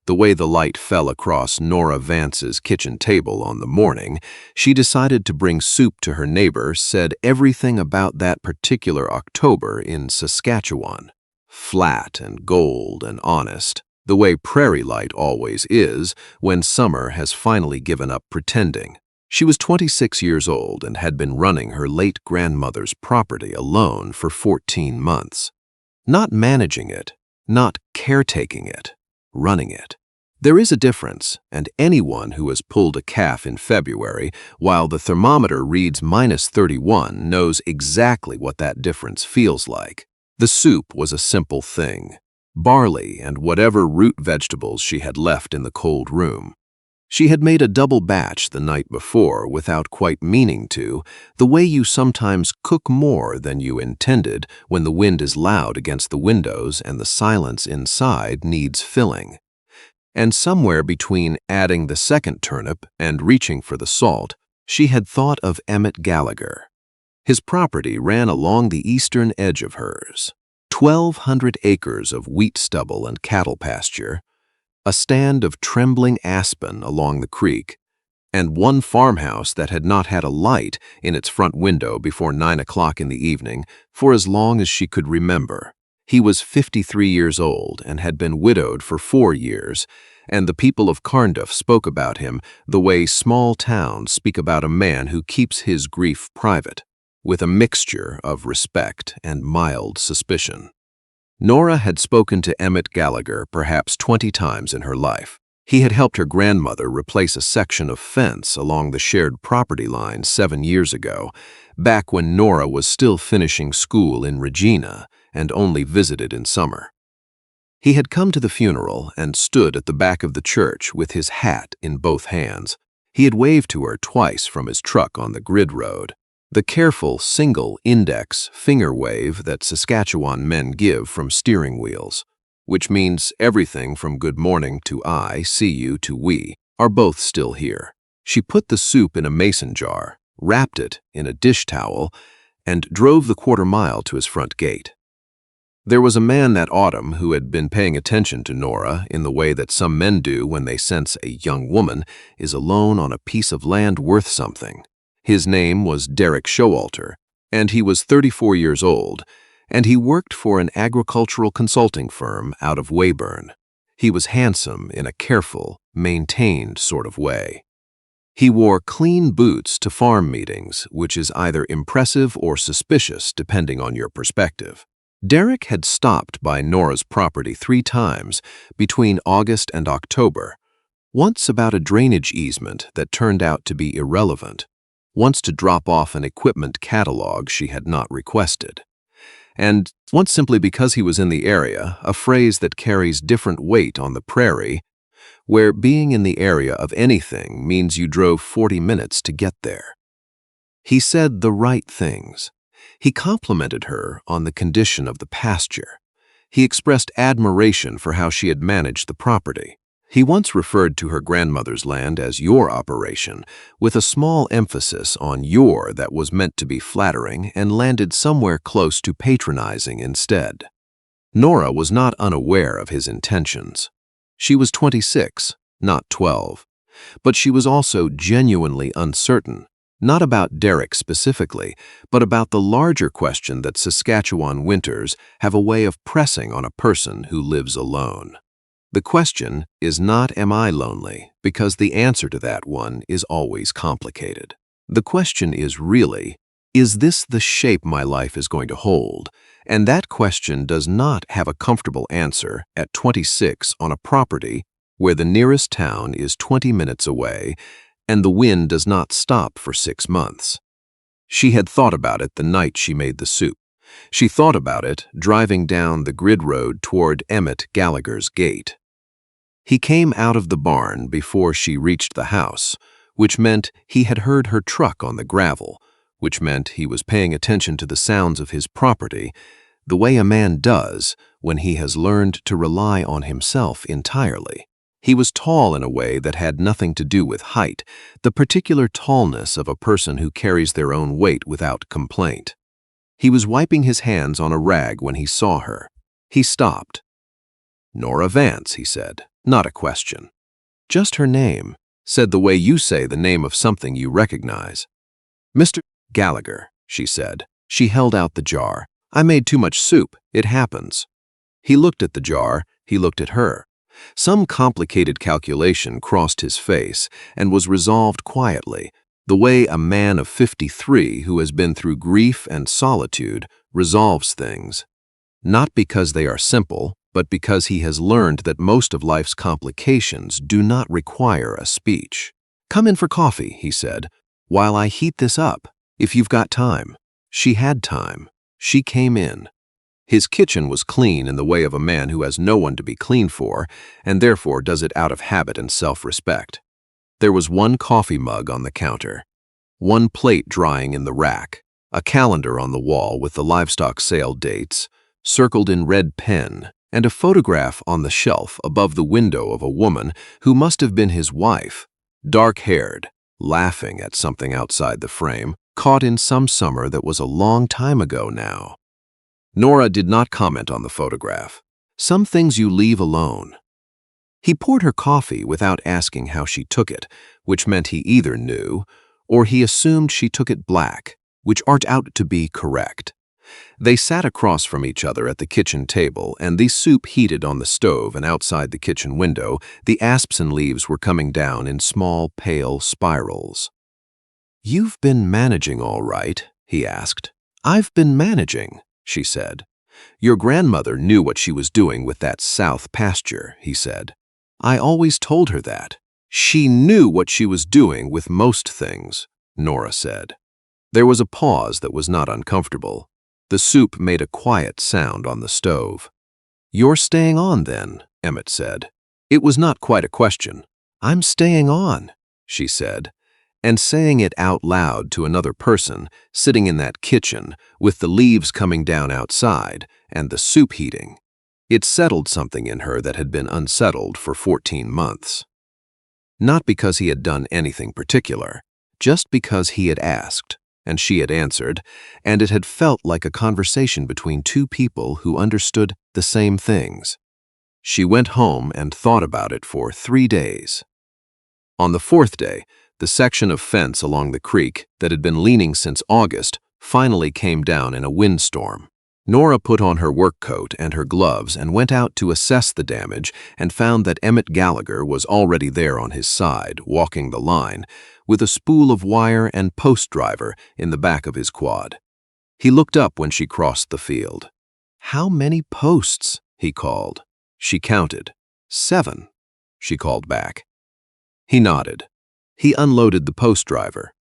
The way the light fell across Nora Vance's kitchen table on the morning she decided to bring soup to her neighbor said everything about that particular October in Saskatchewan. Flat and gold and honest, the way prairie light always is when summer has finally given up pretending. She was 26 years old and had been running her late grandmother's property alone for 14 months. Not managing it, not caretaking it, running it. There is a difference, and anyone who has pulled a calf in February while the thermometer reads -31 knows exactly what that difference feels like. The soup was a simple thing: barley and whatever root vegetables she had left in the cold room. She had made a double batch the night before without quite meaning to, the way you sometimes cook more than you intended when the wind is loud against the windows and the silence inside needs filling. And somewhere between adding the second turnip and reaching for the salt, she had thought of Emmett Gallagher. His property ran along the eastern edge of hers. 1,200 acres of wheat stubble and cattle pasture, a stand of trembling aspen along the creek, and one farmhouse that had not had a light in its front window before 9 o'clock in the evening for as long as she could remember. He was 53 years old and had been widowed for 4 years, and the people of Carnduff spoke about him the way small towns speak about a man who keeps his grief private, with a mixture of respect and mild suspicion. Nora had spoken to Emmett Gallagher perhaps 20 times in her life. He had helped her grandmother replace a section of fence along the shared property line 7 years ago, back when Nora was still finishing school in Regina and only visited in summer. He had come to the funeral and stood at the back of the church with his hat in both hands. He had waved to her twice from his truck on the grid road. The careful single index finger wave that Saskatchewan men give from steering wheels, which means everything from good morning to I see you to we, are both still here. She put the soup in a mason jar, wrapped it in a dish towel, and drove the quarter-mile to his front gate. There was a man that autumn who had been paying attention to Nora in the way that some men do when they sense a young woman is alone on a piece of land worth something. His name was Derek Showalter, and he was 34 years old, and he worked for an agricultural consulting firm out of Weyburn. He was handsome in a careful, maintained sort of way. He wore clean boots to farm meetings, which is either impressive or suspicious depending on your perspective. Derek had stopped by Nora's property 3 times between August and October, once about a drainage easement that turned out to be irrelevant, once to drop off an equipment catalog she had not requested, and once simply because he was in the area, a phrase that carries different weight on the prairie, where being in the area of anything means you drove 40 minutes to get there. He said the right things. He complimented her on the condition of the pasture. He expressed admiration for how she had managed the property. He once referred to her grandmother's land as your operation, with a small emphasis on your that was meant to be flattering and landed somewhere close to patronizing instead. Nora was not unaware of his intentions. She was 26, not 12, but she was also genuinely uncertain, not about Derek specifically, but about the larger question that Saskatchewan winters have a way of pressing on a person who lives alone. The question is not, am I lonely, because the answer to that one is always complicated. The question is really, is this the shape my life is going to hold? And that question does not have a comfortable answer at 26 on a property where the nearest town is 20 minutes away and the wind does not stop for 6 months. She had thought about it the night she made the soup. She thought about it driving down the grid road toward Emmett Gallagher's gate. He came out of the barn before she reached the house, which meant he had heard her truck on the gravel, which meant he was paying attention to the sounds of his property, the way a man does when he has learned to rely on himself entirely. He was tall in a way that had nothing to do with height, the particular tallness of a person who carries their own weight without complaint. He was wiping his hands on a rag when he saw her. He stopped. "Nora Vance," he said. not a question. Just her name, said the way you say the name of something you recognize. Mr. Gallagher, she said. She held out the jar. I made too much soup. It happens. He looked at the jar. He looked at her. Some complicated calculation crossed his face and was resolved quietly, the way a man of 53 who has been through grief and solitude resolves things. Not because they are simple, but because he has learned that most of life's complications do not require a speech. Come in for coffee, he said, while I heat this up, if you've got time. She had time. She came in. His kitchen was clean in the way of a man who has no one to be clean for, and therefore does it out of habit and self-respect. There was one coffee mug on the counter, one plate drying in the rack, a calendar on the wall with the livestock sale dates, circled in red pen, and a photograph on the shelf above the window of a woman who must have been his wife, dark-haired, laughing at something outside the frame, caught in some summer that was a long time ago now. Nora did not comment on the photograph. Some things you leave alone. He poured her coffee without asking how she took it, which meant he either knew, or he assumed she took it black, which turned out to be correct. They sat across from each other at the kitchen table, and the soup heated on the stove, and outside the kitchen window, the aspen leaves were coming down in small, pale spirals. "You've been managing all right?" he asked. "I've been managing," she said. "Your grandmother knew what she was doing with that south pasture," he said. "I always told her that." "She knew what she was doing with most things," Nora said. There was a pause that was not uncomfortable. The soup made a quiet sound on the stove. "You're staying on, then," Emmett said. It was not quite a question. "I'm staying on," she said, and saying it out loud to another person sitting in that kitchen with the leaves coming down outside and the soup heating. It settled something in her that had been unsettled for 14 months. Not because he had done anything particular, just because he had asked, and she had answered, and it had felt like a conversation between two people who understood the same things. She went home and thought about it for 3 days. On the 4th day, the section of fence along the creek that had been leaning since August finally came down in a windstorm. Nora put on her work coat and her gloves and went out to assess the damage, and found that Emmett Gallagher was already there on his side, walking the line, with a spool of wire and post driver in the back of his quad. He looked up when she crossed the field. "How many posts?" he called. She counted. 7, she called back. He nodded. He unloaded the post driver.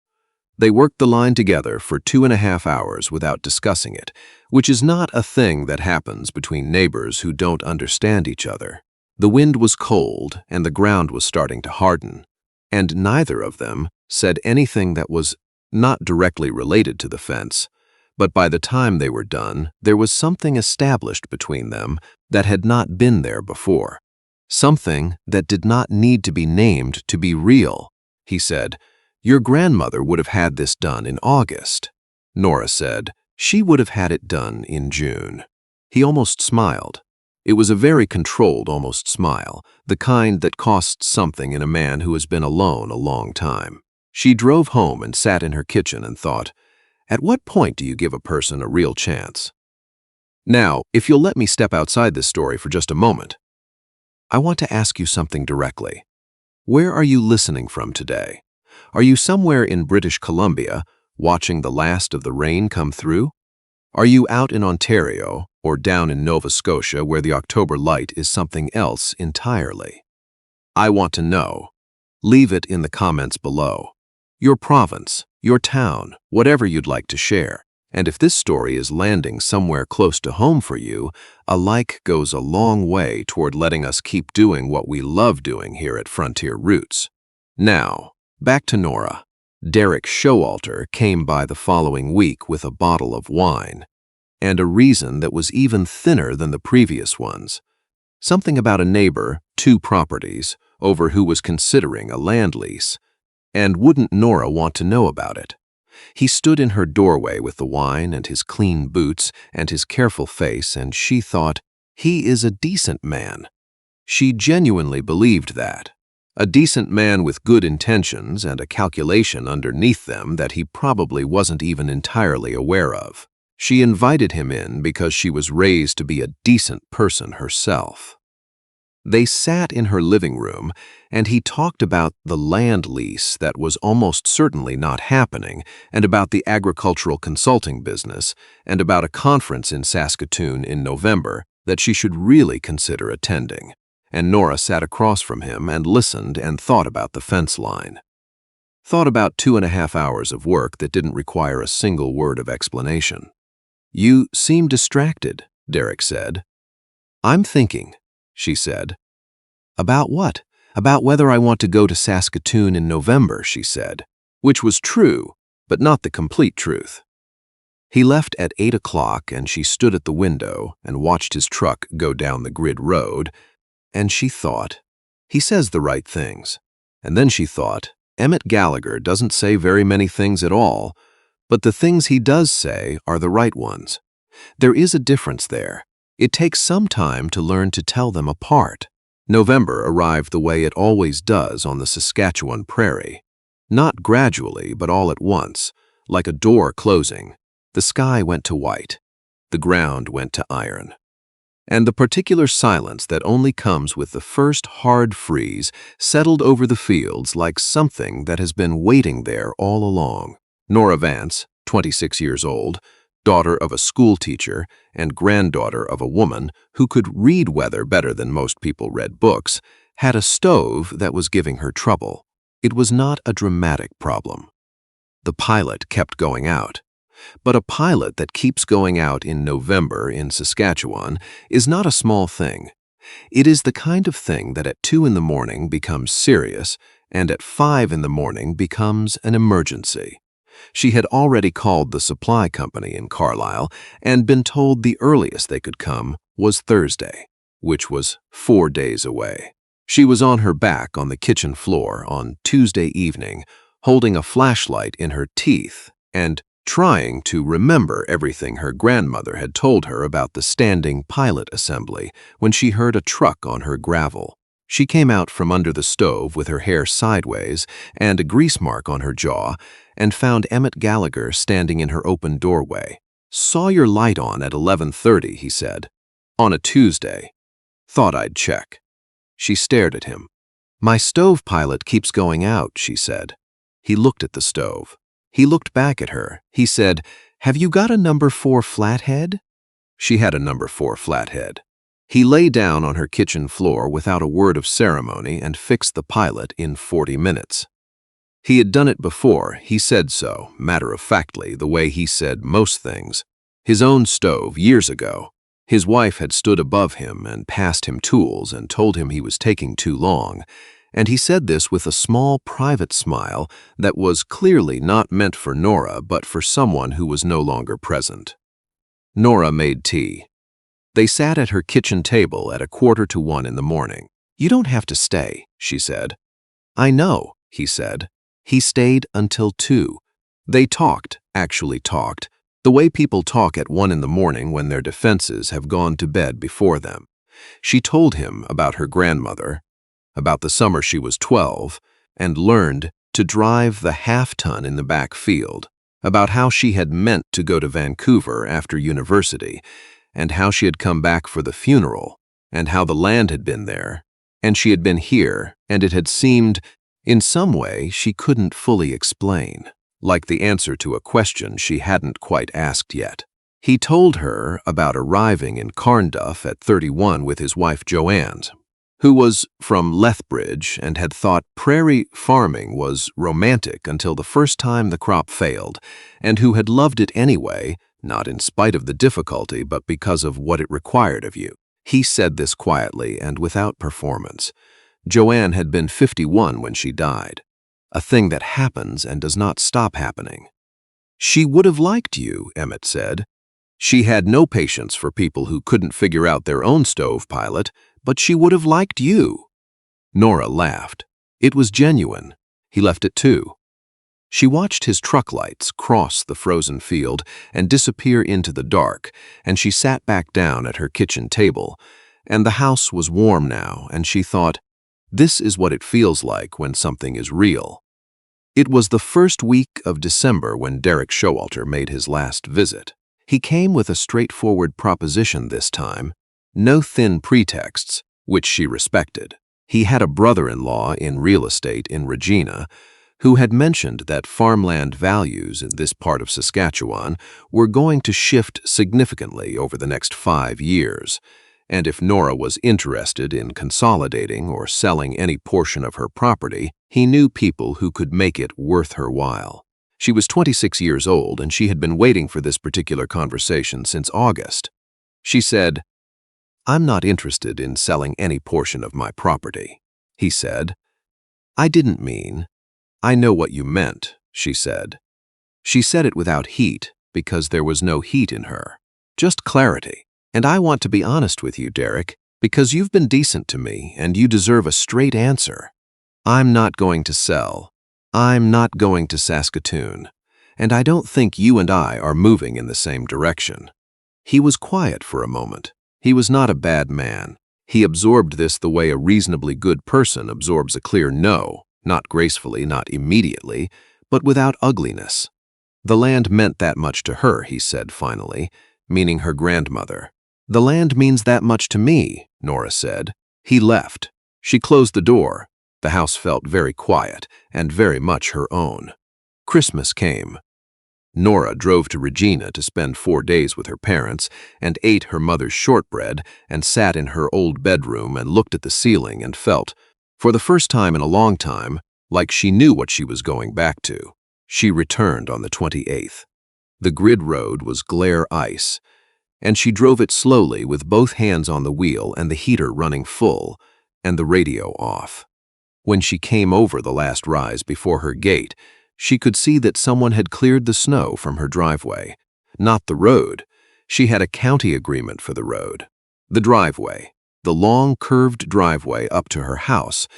They worked the line together for 2.5 hours without discussing it, which is not a thing that happens between neighbors who don't understand each other. The wind was cold and the ground was starting to harden, and neither of them said anything that was not directly related to the fence, but by the time they were done, there was something established between them that had not been there before. Something that did not need to be named to be real. He said, "Your grandmother would have had this done in August." Nora said, "She would have had it done in June." He almost smiled. It was a very controlled almost smile, the kind that costs something in a man who has been alone a long time. She drove home and sat in her kitchen and thought, at what point do you give a person a real chance? Now, if you'll let me step outside this story for just a moment, I want to ask you something directly. Where are you listening from today? Are you somewhere in British Columbia, watching the last of the rain come through? Are you out in Ontario or down in Nova Scotia where the October light is something else entirely? I want to know. Leave it in the comments below. Your province, your town, whatever you'd like to share. And if this story is landing somewhere close to home for you, a like goes a long way toward letting us keep doing what we love doing here at Frontier Roots. Now, back to Nora. Derek Showalter came by the following week with a bottle of wine, and a reason that was even thinner than the previous ones. Something about a neighbor, 2 properties, over who was considering a land lease. And wouldn't Nora want to know about it? He stood in her doorway with the wine and his clean boots and his careful face, and she thought, he is a decent man. She genuinely believed that. A decent man with good intentions and a calculation underneath them that he probably wasn't even entirely aware of. She invited him in because she was raised to be a decent person herself. They sat in her living room, and he talked about the land lease that was almost certainly not happening, and about the agricultural consulting business, and about a conference in Saskatoon in November that she should really consider attending. And Nora sat across from him and listened and thought about the fence line. Thought about 2.5 hours of work that didn't require a single word of explanation. "You seem distracted," Derek said. "I'm thinking," she said. "About what?" "About whether I want to go to Saskatoon in November," she said, which was true, but not the complete truth. He left at 8 o'clock, and she stood at the window and watched his truck go down the grid road, and she thought, he says the right things. And then she thought, Emmett Gallagher doesn't say very many things at all, but the things he does say are the right ones. There is a difference there. It takes some time to learn to tell them apart. November arrived the way it always does on the Saskatchewan prairie. Not gradually, but all at once, like a door closing. The sky went to white. The ground went to iron. And the particular silence that only comes with the first hard freeze settled over the fields like something that has been waiting there all along. Nora Vance, 26 years old, daughter of a school teacher and granddaughter of a woman who could read weather better than most people read books, had a stove that was giving her trouble. It was not a dramatic problem. The pilot kept going out. But a pilot that keeps going out in November in Saskatchewan is not a small thing. It is the kind of thing that at 2 in the morning becomes serious and at 5 in the morning becomes an emergency. She had already called the supply company in Carlisle and been told the earliest they could come was Thursday, which was 4 days away. She was on her back on the kitchen floor on Tuesday evening, holding a flashlight in her teeth and trying to remember everything her grandmother had told her about the standing pilot assembly when she heard a truck on her gravel. She came out from under the stove with her hair sideways and a grease mark on her jaw and found Emmett Gallagher standing in her open doorway. "Saw your light on at 11:30, he said. "On a Tuesday. Thought I'd check." She stared at him. "My stove pilot keeps going out," she said. He looked at the stove. He looked back at her. He said, "Have you got a number 4 flathead?" She had a number 4 flathead. He lay down on her kitchen floor without a word of ceremony and fixed the pilot in 40 minutes. He had done it before, he said so, matter-of-factly, the way he said most things. His own stove, years ago. His wife had stood above him and passed him tools and told him he was taking too long, and he said this with a small private smile that was clearly not meant for Nora but for someone who was no longer present. Nora made tea. They sat at her kitchen table at 1:45 in the morning. "You don't have to stay," she said. "I know," he said. He stayed until 2. They talked, actually talked, the way people talk at 1 in the morning when their defenses have gone to bed before them. She told him about her grandmother, about the summer she was 12, and learned to drive the half-ton in the back field, about how she had meant to go to Vancouver after university, and how she had come back for the funeral, and how the land had been there, and she had been here, and it had seemed, in some way, she couldn't fully explain, like the answer to a question she hadn't quite asked yet. He told her about arriving in Carnduff at 31 with his wife Joanne, who was from Lethbridge and had thought prairie farming was romantic until the first time the crop failed, and who had loved it anyway, not in spite of the difficulty, but because of what it required of you. He said this quietly and without performance. Joanne had been 51 when she died, a thing that happens and does not stop happening. "She would have liked you," Emmett said. She had no patience for people who couldn't figure out their own stove pilot, but she would have liked you. Nora laughed. It was genuine. He left at 2. She watched his truck lights cross the frozen field and disappear into the dark, and she sat back down at her kitchen table, and the house was warm now, and she thought, this is what it feels like when something is real. It was the first week of December when Derek Showalter made his last visit. He came with a straightforward proposition this time, no thin pretexts, which she respected. He had a brother-in-law in real estate in Regina who had mentioned that farmland values in this part of Saskatchewan were going to shift significantly over the next 5 years, and if Nora was interested in consolidating or selling any portion of her property, he knew people who could make it worth her while. She was 26 years old, and she had been waiting for this particular conversation since August. She said, "I'm not interested in selling any portion of my property," he said. "I didn't mean." "I know what you meant," she said. She said it without heat because there was no heat in her. Just clarity. "And I want to be honest with you, Derek, because you've been decent to me and you deserve a straight answer. I'm not going to sell. I'm not going to Saskatoon. And I don't think you and I are moving in the same direction." He was quiet for a moment. He was not a bad man. He absorbed this the way a reasonably good person absorbs a clear no, not gracefully, not immediately, but without ugliness. "The land meant that much to her," he said finally, meaning her grandmother. "The land means that much to me," Nora said. He left. She closed the door. The house felt very quiet and very much her own. Christmas came. Nora drove to Regina to spend 4 days with her parents and ate her mother's shortbread and sat in her old bedroom and looked at the ceiling and felt, for the first time in a long time, like she knew what she was going back to. She returned on the 28th. The grid road was glare ice, and she drove it slowly with both hands on the wheel and the heater running full and the radio off. When she came over the last rise before her gate, she could see that someone had cleared the snow from her driveway. Not the road. She had a county agreement for the road. The driveway. The long, curved driveway up to her house,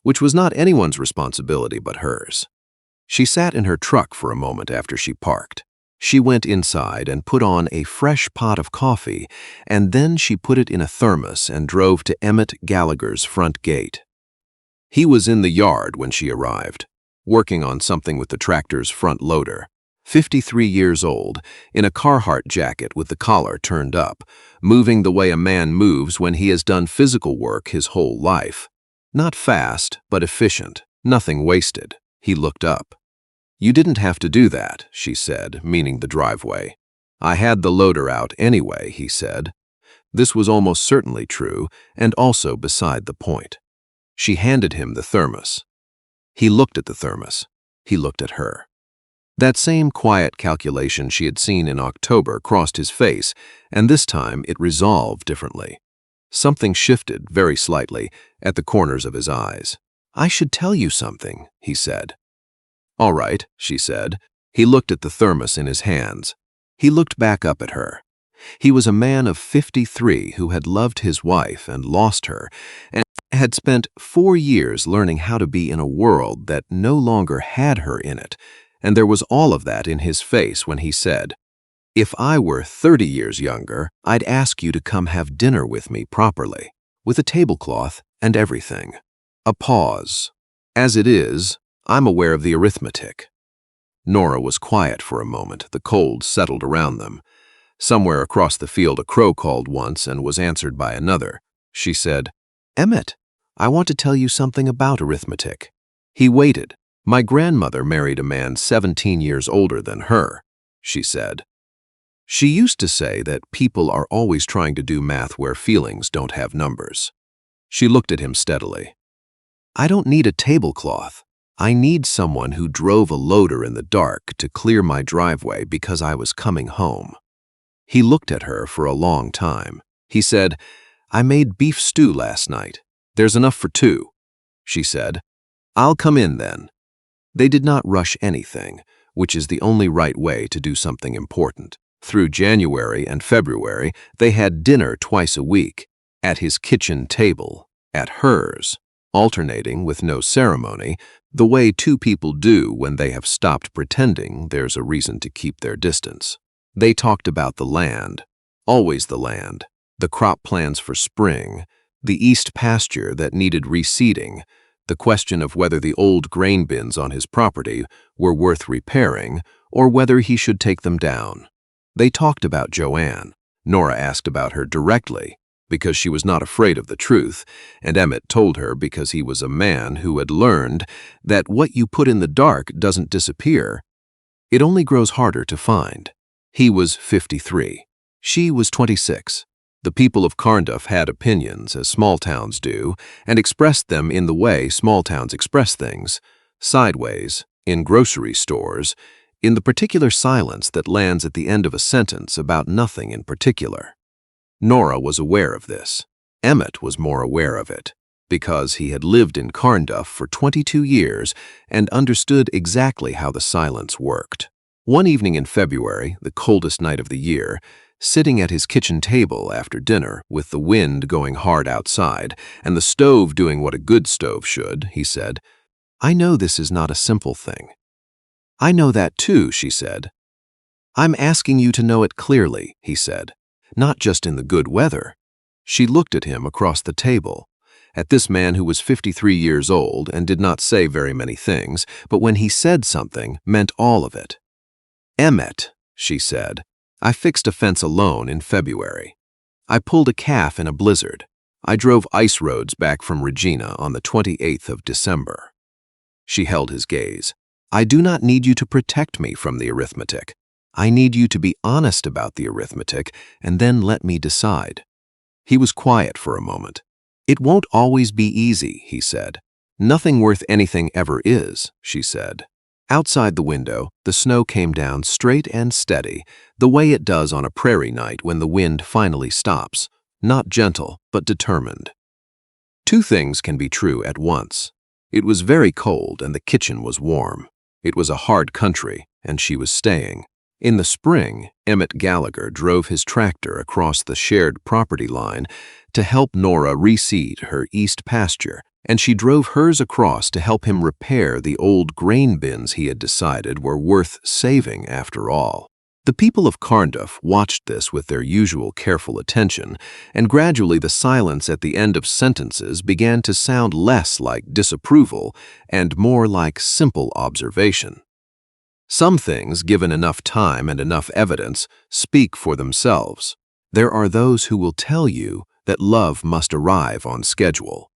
which was not anyone's responsibility but hers. She sat in her truck for a moment after she parked. She went inside and put on a fresh pot of coffee, and then she put it in a thermos and drove to Emmett Gallagher's front gate. He was in the yard when she arrived, working on something with the tractor's front loader. 53 years old, in a Carhartt jacket with the collar turned up, moving the way a man moves when he has done physical work his whole life. Not fast, but efficient, nothing wasted. He looked up. "You didn't have to do that," she said, meaning the driveway. "I had the loader out anyway," he said. This was almost certainly true, and also beside the point. She handed him the thermos. He looked at the thermos. He looked at her. That same quiet calculation she had seen in October crossed his face, and this time it resolved differently. Something shifted, very slightly, at the corners of his eyes. "I should tell you something," he said. "All right," she said. He looked at the thermos in his hands. He looked back up at her. He was a man of 53 who had loved his wife and lost her, and had spent 4 years learning how to be in a world that no longer had her in it, and there was all of that in his face when he said, "If I were 30 years younger, I'd ask you to come have dinner with me properly, with a tablecloth and everything." A pause. "As it is, I'm aware of the arithmetic." Nora was quiet for a moment. The cold settled around them. Somewhere across the field a crow called once and was answered by another. She said, "Emmett, I want to tell you something about arithmetic." He waited. "My grandmother married a man 17 years older than her," she said. "She used to say that people are always trying to do math where feelings don't have numbers." She looked at him steadily. "I don't need a tablecloth. I need someone who drove a loader in the dark to clear my driveway because I was coming home." He looked at her for a long time. He said, "I made beef stew last night. There's enough for 2. She said, "I'll come in then." They did not rush anything, which is the only right way to do something important. Through January and February, they had dinner twice a week, at his kitchen table, at hers, alternating with no ceremony, the way 2 people do when they have stopped pretending there's a reason to keep their distance. They talked about the land, always the land, the crop plans for spring, the east pasture that needed reseeding, the question of whether the old grain bins on his property were worth repairing or whether he should take them down. They talked about Joanne. Nora asked about her directly because she was not afraid of the truth, and Emmett told her because he was a man who had learned that what you put in the dark doesn't disappear. It only grows harder to find. He was 53. She was 26. The people of Carnduff had opinions, as small towns do, and expressed them in the way small towns express things, sideways, in grocery stores, in the particular silence that lands at the end of a sentence about nothing in particular. Nora was aware of this. Emmett was more aware of it, because he had lived in Carnduff for 22 years and understood exactly how the silence worked. One evening in February, the coldest night of the year, sitting at his kitchen table after dinner, with the wind going hard outside and the stove doing what a good stove should, he said, "I know this is not a simple thing." "I know that too," she said. "I'm asking you to know it clearly," he said, "not just in the good weather." She looked at him across the table, at this man who was 53 years old and did not say very many things, but when he said something, meant all of it. "Emmett," she said, "I fixed a fence alone in February. I pulled a calf in a blizzard. I drove ice roads back from Regina on the 28th of December." She held his gaze. "I do not need you to protect me from the arithmetic. I need you to be honest about the arithmetic and then let me decide." He was quiet for a moment. "It won't always be easy," he said. "Nothing worth anything ever is," she said. Outside the window, the snow came down straight and steady, the way it does on a prairie night when the wind finally stops, not gentle, but determined. Two things can be true at once. It was very cold and the kitchen was warm. It was a hard country, and she was staying. In the spring, Emmett Gallagher drove his tractor across the shared property line to help Nora reseed her east pasture, and she drove hers across to help him repair the old grain bins he had decided were worth saving after all. The people of Carnduff watched this with their usual careful attention, and gradually the silence at the end of sentences began to sound less like disapproval and more like simple observation. Some things, given enough time and enough evidence, speak for themselves. There are those who will tell you that love must arrive on schedule,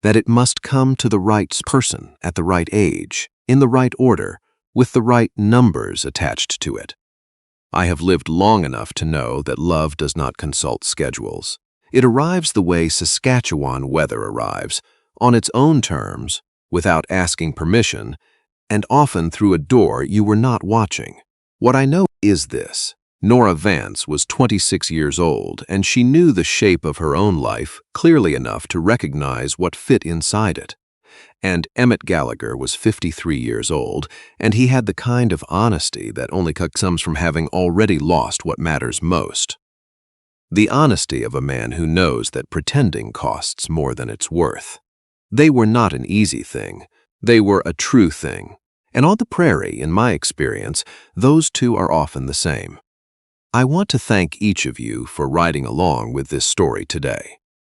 that it must come to the right person at the right age, in the right order, with the right numbers attached to it. I have lived long enough to know that love does not consult schedules. It arrives the way Saskatchewan weather arrives, on its own terms, without asking permission, and often through a door you were not watching. What I know is this. Nora Vance was 26 years old, and she knew the shape of her own life clearly enough to recognize what fit inside it. And Emmett Gallagher was 53 years old, and he had the kind of honesty that only comes from having already lost what matters most. The honesty of a man who knows that pretending costs more than it's worth. They were not an easy thing. They were a true thing. And on the prairie, in my experience, those two are often the same. I want to thank each of you for riding along with this story today.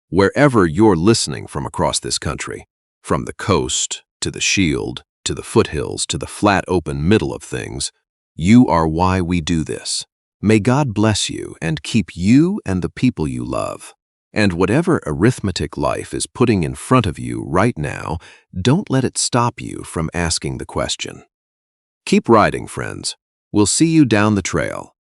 Wherever you're listening from across this country, from the coast to the Shield, to the foothills, to the flat open middle of things, you are why we do this. May God bless you and keep you and the people you love. And whatever arithmetic life is putting in front of you right now, don't let it stop you from asking the question. Keep riding, friends. We'll see you down the trail.